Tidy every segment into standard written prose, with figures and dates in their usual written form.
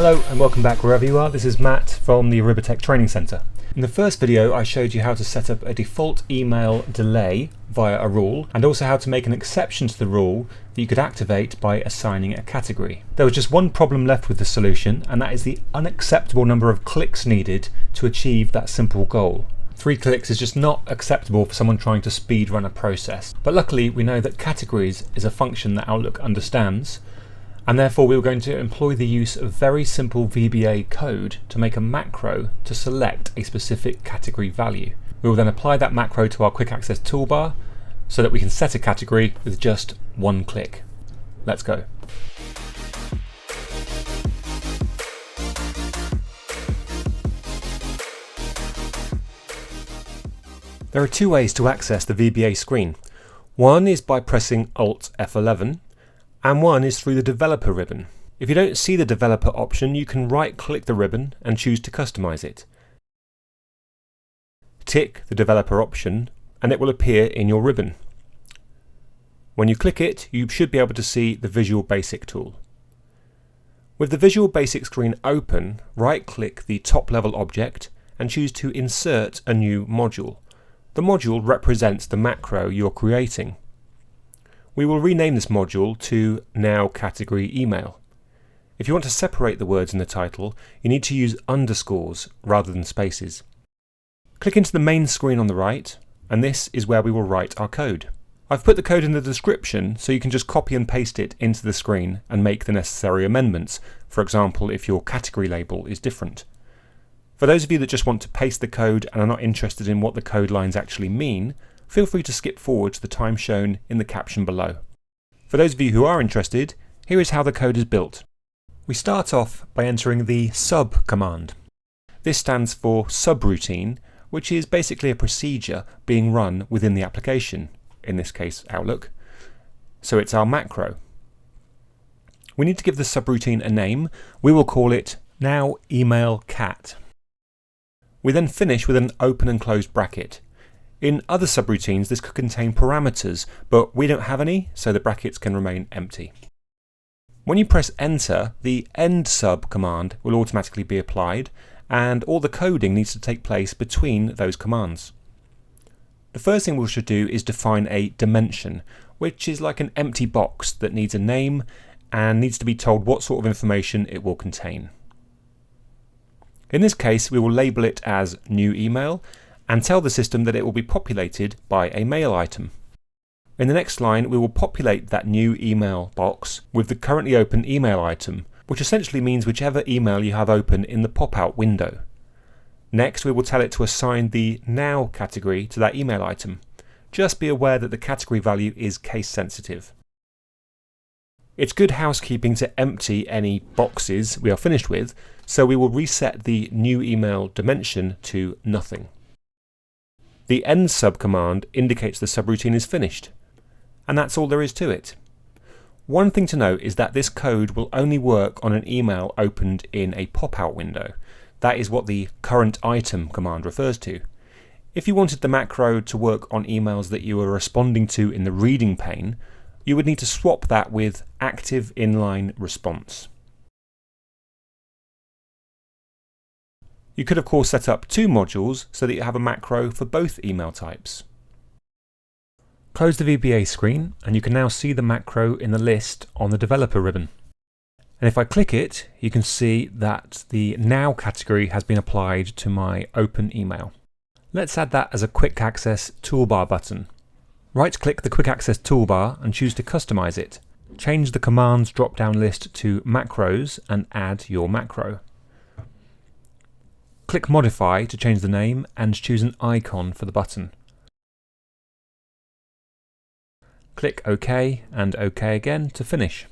Hello and welcome back wherever you are. This is Matt from the Arribatec Training Centre. In the first video I showed you how to set up a default email delay via a rule, and also how to make an exception to the rule that you could activate by assigning a category. There was just one problem left with the solution, and that is the unacceptable number of clicks needed to achieve that simple goal. 3 clicks is just not acceptable for someone trying to speed run a process. But luckily we know that categories is a function that Outlook understands, and therefore we were going to employ the use of very simple VBA code to make a macro to select a specific category value. We will then apply that macro to our quick access toolbar so that we can set a category with just one click. Let's go. There are 2 ways to access the VBA screen. One is by pressing Alt F11, and one is through the developer ribbon. If you don't see the developer option, you can right-click the ribbon and choose to customize it. Tick the developer option and it will appear in your ribbon. When you click it, you should be able to see the Visual Basic tool. With the Visual Basic screen open, right-click the top-level object and choose to insert a new module. The module represents the macro you're creating. We will rename this module to Now Category Email. If you want to separate the words in the title, you need to use underscores rather than spaces. Click into the main screen on the right, and this is where we will write our code. I've put the code in the description so you can just copy and paste it into the screen and make the necessary amendments, for example if your category label is different. For those of you that just want to paste the code and are not interested in what the code lines actually mean, feel free to skip forward to the time shown in the caption below. For those of you who are interested, here is how the code is built. We start off by entering the sub command. This stands for subroutine, which is basically a procedure being run within the application, in this case Outlook. So it's our macro. We need to give the subroutine a name. We will call it Now Email Cat. We then finish with an open and closed bracket. In other subroutines this could contain parameters, but we don't have any, so the brackets can remain empty. When you press enter, the end sub command will automatically be applied, and all the coding needs to take place between those commands. The first thing we should do is define a dimension, which is like an empty box that needs a name and needs to be told what sort of information it will contain. In this case we will label it as new email and tell the system that it will be populated by a mail item. In the next line we will populate that new email box with the currently open email item, which essentially means whichever email you have open in the pop-out window. Next we will tell it to assign the Now category to that email item. Just be aware that the category value is case sensitive. It's good housekeeping to empty any boxes we are finished with, so we will reset the new email dimension to nothing. The end sub command indicates the subroutine is finished, and that's all there is to it. One thing to note is that this code will only work on an email opened in a pop-out window. That is what the current item command refers to. If you wanted the macro to work on emails that you were responding to in the reading pane, you would need to swap that with active inline response. You could of course set up 2 modules so that you have a macro for both email types. Close the VBA screen and you can now see the macro in the list on the developer ribbon. And if I click it, you can see that the Now category has been applied to my open email. Let's add that as a quick access toolbar button. Right click the quick access toolbar and choose to customize it. Change the commands drop down list to macros and add your macro. Click Modify to change the name and choose an icon for the button. Click OK and OK again to finish.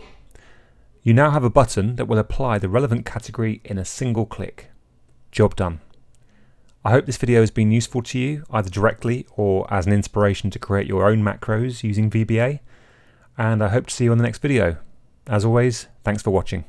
You now have a button that will apply the relevant category in a single click. Job done. I hope this video has been useful to you, either directly or as an inspiration to create your own macros using VBA, and I hope to see you on the next video. As always, thanks for watching.